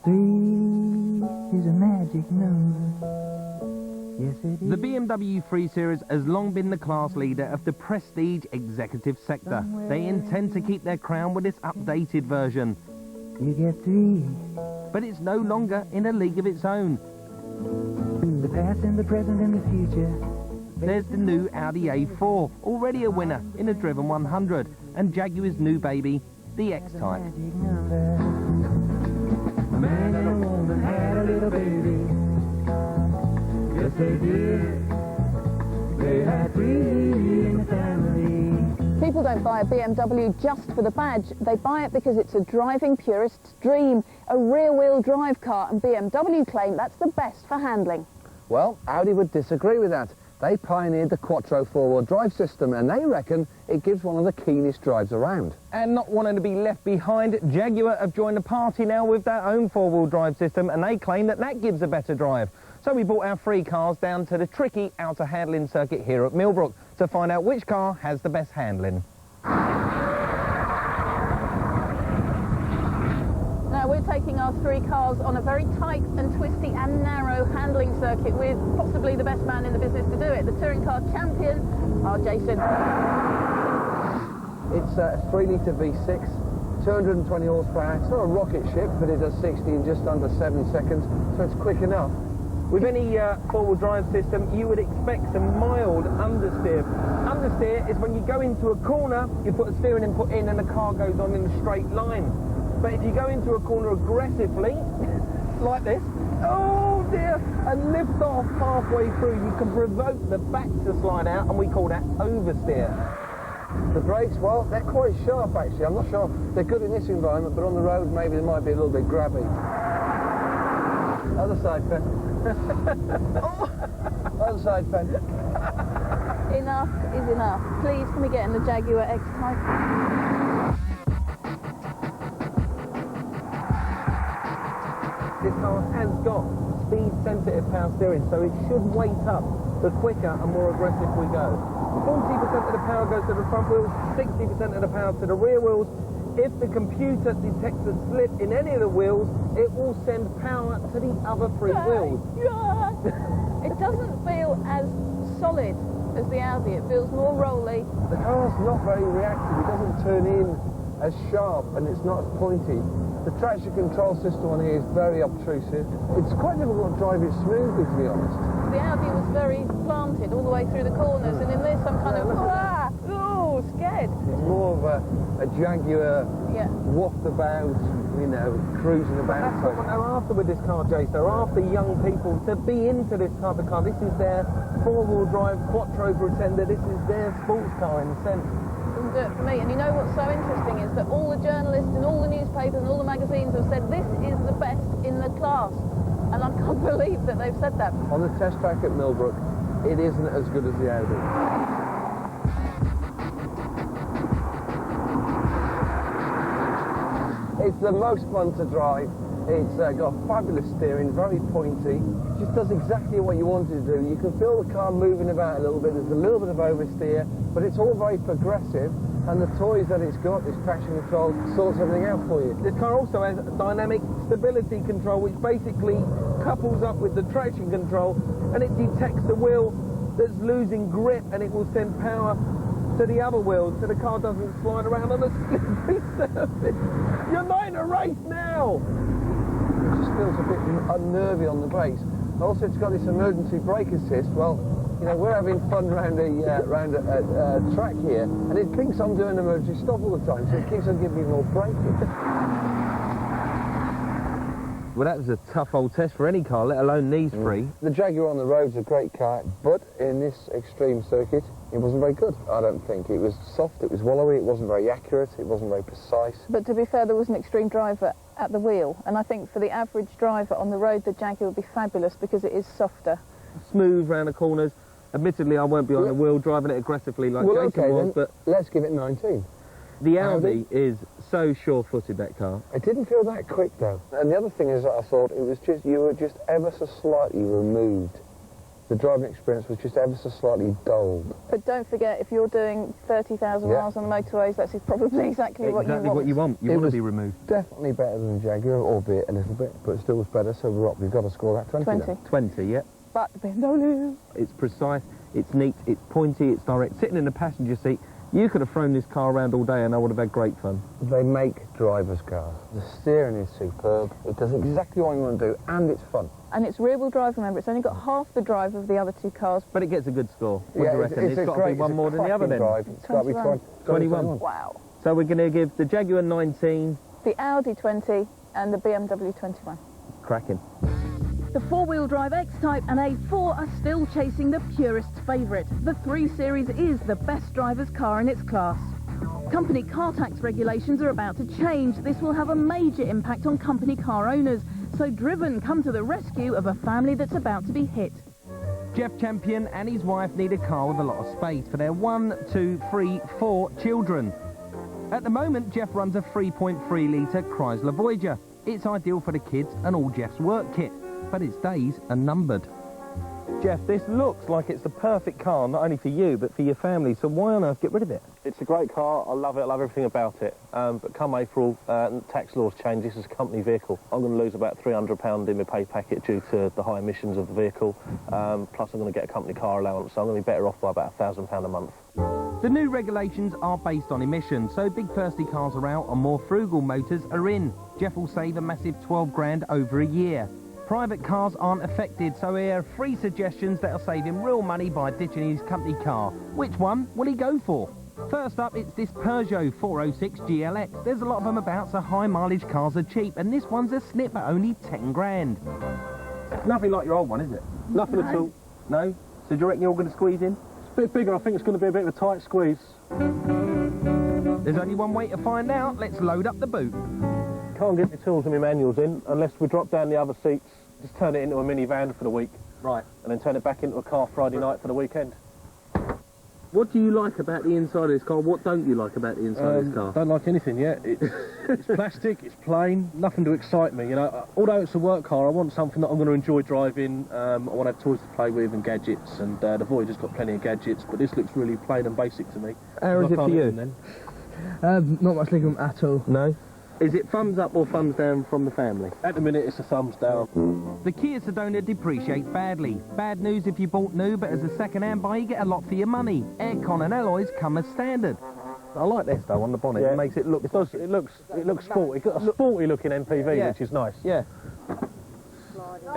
3 is a magic number. Yes, it is. The BMW 3 Series has long been the class leader of the prestige executive sector. They intend to keep their crown with this updated version. You get 3. But it's no longer in a league of its own. The past and the present and the future. There's the new Audi A4, already a winner in a driven 100, and Jaguar's new baby, the X Type. Magic number. A man and a woman had a little baby. Yes, they did. They had 3 in the family. People don't buy a BMW just for the badge. They buy it because it's a driving purist's dream. A rear-wheel drive car, and BMW claim that's the best for handling. Well, Audi would disagree with that. They pioneered the Quattro four-wheel drive system, and they reckon it gives one of the keenest drives around. And not wanting to be left behind, Jaguar have joined the party now with their own four-wheel drive system, and they claim that that gives a better drive. So we brought our 3 cars down to the tricky outer handling circuit here at Millbrook to find out which car has the best handling. Now we're taking our 3 cars on a very tight and twisty and narrow handling circuit with possibly the best man in the business to do it, the touring car champion, our Jason. It's a 3-litre V6, 220 horsepower. It's not a rocket ship, but it does 60 in just under 7 seconds, so it's quick enough. With any four-wheel drive system, you would expect some mild understeer. Understeer is when you go into a corner, you put a steering input in and the car goes on in a straight line. But if you go into a corner aggressively, like this, oh dear, and lift off halfway through, you can provoke the back to slide out, and we call that oversteer. The brakes, well, they're quite sharp actually. I'm not sure they're good in this environment, but on the road maybe they might be a little bit grabby. Other side, Ben. Other side, Ben. Enough is enough. Please, can we get in the Jaguar X Type? This car has got speed-sensitive power steering, so it should weight up the quicker and more aggressive we go. 40% of the power goes to the front wheels, 60% of the power to the rear wheels. If the computer detects a slip in any of the wheels, it will send power to the other 3 wheels. It doesn't feel as solid as the Audi. It feels more rolly. The car's not very reactive. It doesn't turn in as sharp, and it's not as pointy. The traction control system on here is very obtrusive. It's quite difficult to drive it smoothly, to be honest. The Audi was very planted all the way through the corners, and in this I'm kind of, oh, scared. It's more of a Jaguar waft about, you know, cruising about. That's what they're after with this car, Jace. They're after young people to be into this type of car. This is their four-wheel drive Quattro Pretender. This is their sports car in a sense. Doesn't do it for me. And you know what's so interesting is that all the journalists and all the newspapers and all the magazines have said this is the best in the class. And I can't believe that they've said that. On the test track at Millbrook, it isn't as good as the Audi. It's the most fun to drive. It's got fabulous steering, very pointy. Just does exactly what you want it to do. You can feel the car moving about a little bit. There's a little bit of oversteer, but it's all very progressive. And the toys that it's got, this traction control, sorts everything out for you. This car also has dynamic stability control, which basically couples up with the traction control, and it detects the wheel that's losing grip, and it will send power to the other wheels so the car doesn't slide around on a slippery surface. You're not in a race now! It just feels a bit unnervy on the brakes. Also, it's got this emergency brake assist. Well, you know, we're having fun round a track here, and it thinks I'm doing an emergency stop all the time, so it keeps on giving me more braking. Well, that was a tough old test for any car, let alone these 3. The Jaguar on the road's a great car, but in this extreme circuit, it wasn't very good, I don't think. It was soft, it was wallowy, it wasn't very accurate, it wasn't very precise. But to be fair, there was an extreme driver at the wheel, and I think for the average driver on the road, the Jaguar would be fabulous because it is softer. Smooth round the corners. Admittedly, I won't be on the wheel driving it aggressively like Jason was, but let's give it 19. The Audi is so sure-footed, that car. It didn't feel that quick, though. And the other thing is that I thought it was just, you were just ever so slightly removed the driving experience was just ever so slightly dulled. But don't forget, if you're doing 30,000 miles on the motorways, that's probably exactly what you want. Exactly what you want. You want to be removed. Definitely better than the Jaguar, albeit a little bit, but still was better. So we've got to score that 20. 20. Then. 20, yeah. But the BMW. It's precise, it's neat, it's pointy, it's direct. Sitting in the passenger seat, you could have thrown this car around all day and I would have had great fun. They make drivers' cars. The steering is superb. It does exactly what you want to do, and it's fun. And it's rear-wheel drive, remember. It's only got half the drive of the other two cars. But it gets a good score. What do you reckon? It's got to be one more than the other then. Drive. It's got to be 21. Wow. So we're going to give the Jaguar 19. The Audi 20 and the BMW 21. Cracking. The four-wheel drive X Type and A4 are still chasing the purist's favourite. The 3 Series is the best driver's car in its class. Company car tax regulations are about to change. This will have a major impact on company car owners. So Driven come to the rescue of a family that's about to be hit. Jeff Champion and his wife need a car with a lot of space for their 1, 2, 3, 4 children. At the moment, Jeff runs a 3.3-litre Chrysler Voyager. It's ideal for the kids and all Jeff's work kit, but its days are numbered. Jeff, this looks like it's the perfect car, not only for you, but for your family, so why on earth get rid of it? It's a great car, I love it, I love everything about it. But come April, tax laws change, this is a company vehicle. I'm going to lose about £300 in my pay packet due to the high emissions of the vehicle. Plus I'm going to get a company car allowance, so I'm going to be better off by about £1,000 a month. The new regulations are based on emissions, so big thirsty cars are out and more frugal motors are in. Jeff will save a massive 12 grand over a year. Private cars aren't affected, so here are 3 suggestions that'll save him real money by ditching his company car. Which one will he go for? First up, it's this Peugeot 406 GLX. There's a lot of them about, so high mileage cars are cheap, and this one's a snip at only 10 grand. Nothing like your old one, is it? Nothing at all. No? So do you reckon you're going to squeeze in? It's a bit bigger, I think it's going to be a bit of a tight squeeze. There's only one way to find out. Let's load up the boot. Can't get my tools and my manuals in unless we drop down the other seats, just turn it into a minivan for the week. Right. And then turn it back into a car Friday night for the weekend. What do you like about the inside of this car? What don't you like about the inside of this car? Don't like anything yet. It's plastic, it's plain, nothing to excite me, you know. Although it's a work car, I want something that I'm going to enjoy driving. I want to have toys to play with and gadgets, and the Voyager's got plenty of gadgets, but this looks really plain and basic to me. How is it for you? Not much like them at all. No? Is it thumbs up or thumbs down from the family? At the minute, it's a thumbs down. The Kia Sedona depreciates badly. Bad news if you bought new, but as a second-hand buyer, you get a lot for your money. Aircon and alloys come as standard. I like this though on the bonnet. Yeah. It makes it look. It does. It looks sporty. It's got a sporty-looking MPV, Yeah. which is nice. Yeah.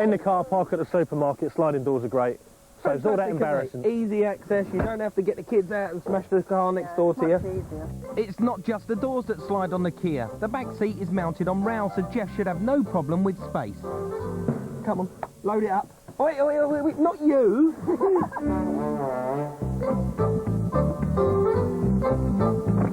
In the car park at the supermarket, sliding doors are great. So it's all that embarrassing. Easy access. You don't have to get the kids out and smash the car next door to you. It's not just the doors that slide on the Kia. The back seat is mounted on rails, so Jeff should have no problem with space. Come on, load it up. Wait, not you.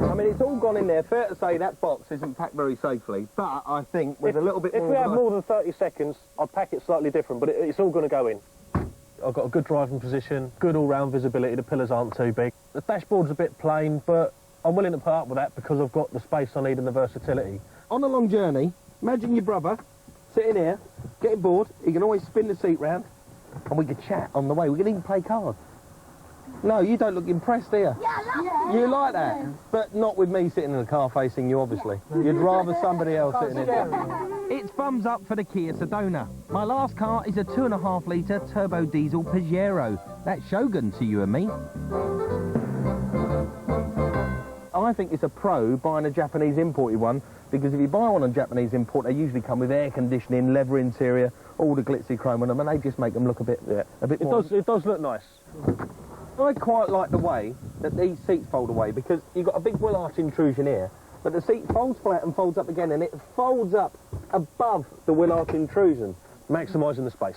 I mean, it's all gone in there. Fair to say that box isn't packed very safely, but I think with a little bit more... If we had more than 30 seconds, I'd pack it slightly different, but it's all going to go in. I've got a good driving position, good all-round visibility, the pillars aren't too big. The dashboard's a bit plain, but I'm willing to put up with that because I've got the space I need and the versatility. On a long journey, imagine your brother sitting here, getting bored, he can always spin the seat round, and we could chat on the way. We could even play cards. No, you don't look impressed, do you? Yeah, I love it. You like that? But not with me sitting in the car facing you, obviously. You'd rather somebody else sitting in there. It's thumbs up for the Kia Sedona. My last car is a 2.5-litre turbo diesel Pajero. That's Shogun to you and me. I think it's a pro buying a Japanese imported one, because if you buy one on Japanese import, they usually come with air conditioning, leather interior, all the glitzy chrome on them, and they just make them look a bit more... It does look nice. I quite like the way that these seats fold away, because you've got a big wheel arch intrusion here, but the seat folds flat and folds up again, and it folds up above the wheel arch intrusion. Maximising the space.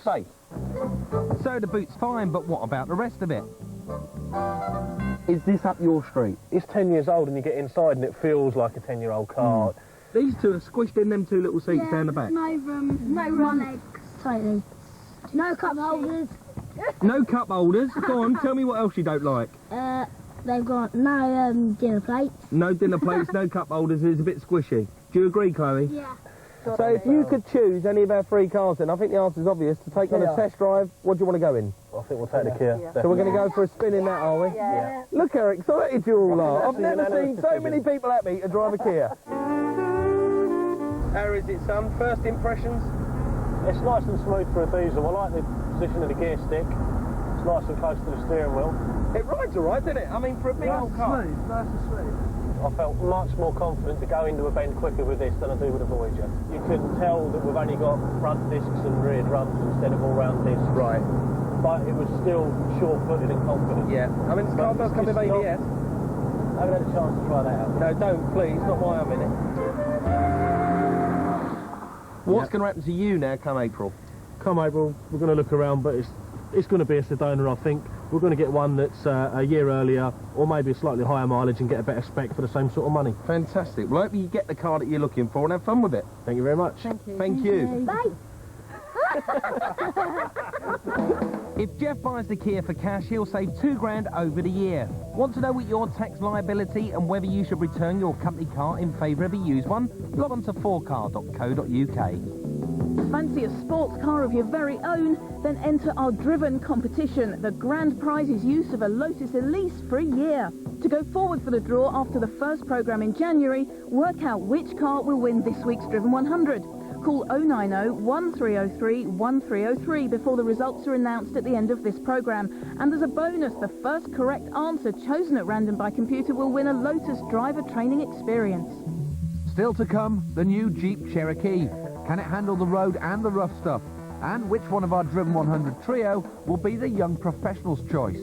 So the boot's fine, but what about the rest of it? Is this up your street? It's 10 years old and you get inside and it feels like a 10-year-old car. These two are squished in them two little seats down the back. No room, no legs, totally. No cup holders. No cup holders? Go on, tell me what else you don't like. They've got no dinner plates. No dinner plates, no cup holders, it's a bit squishy. Do you agree, Chloe? Yeah. So if you could choose any of our 3 cars then, I think the answer's obvious, to take on a test drive, what do you want to go in? I think we'll take the Kia. So we're going to go for a spin in that, are we? Yeah. Look how excited you all are. I've never seen so many people happy to drive a Kia. How is it, son? First impressions? It's nice and smooth for a diesel. I like the position of the gear stick. It's nice and close to the steering wheel. It rides all right, doesn't it? I mean, for a big old car. Nice and smooth. I felt much more confident to go into a bend quicker with this than I do with a Voyager. You can tell that we've only got front discs and rear drums instead of all-round discs. Right. But it was still sure-footed and confident. Yeah. I mean, this car does come with ABS. I haven't had a chance to try that out. No, don't, please. Not why I'm in it. What's going to happen to you now come April? Come April, we're going to look around, but it's going to be a Sedona, I think. We're going to get one that's a year earlier, or maybe a slightly higher mileage and get a better spec for the same sort of money. Fantastic. Well, I hope you get the car that you're looking for and have fun with it. Thank you very much. Thank you. Thank you. Bye. If Jeff buys the Kia for cash, he'll save £2,000 over the year. Want to know what your tax liability and whether you should return your company car in favour of a used one? Log on to 4car.co.uk. Fancy a sports car of your very own? Then enter our driven competition. The grand prize is use of a Lotus Elise for a year. To go forward for the draw after the first programme in January, work out which car will win this week's Driven 100. Call 090 1303 1303 before the results are announced at the end of this programme. And as a bonus, the first correct answer chosen at random by computer will win a Lotus driver training experience. Still to come, the new Jeep Cherokee. Can it handle the road and the rough stuff? And which one of our Driven 100 trio will be the young professional's choice?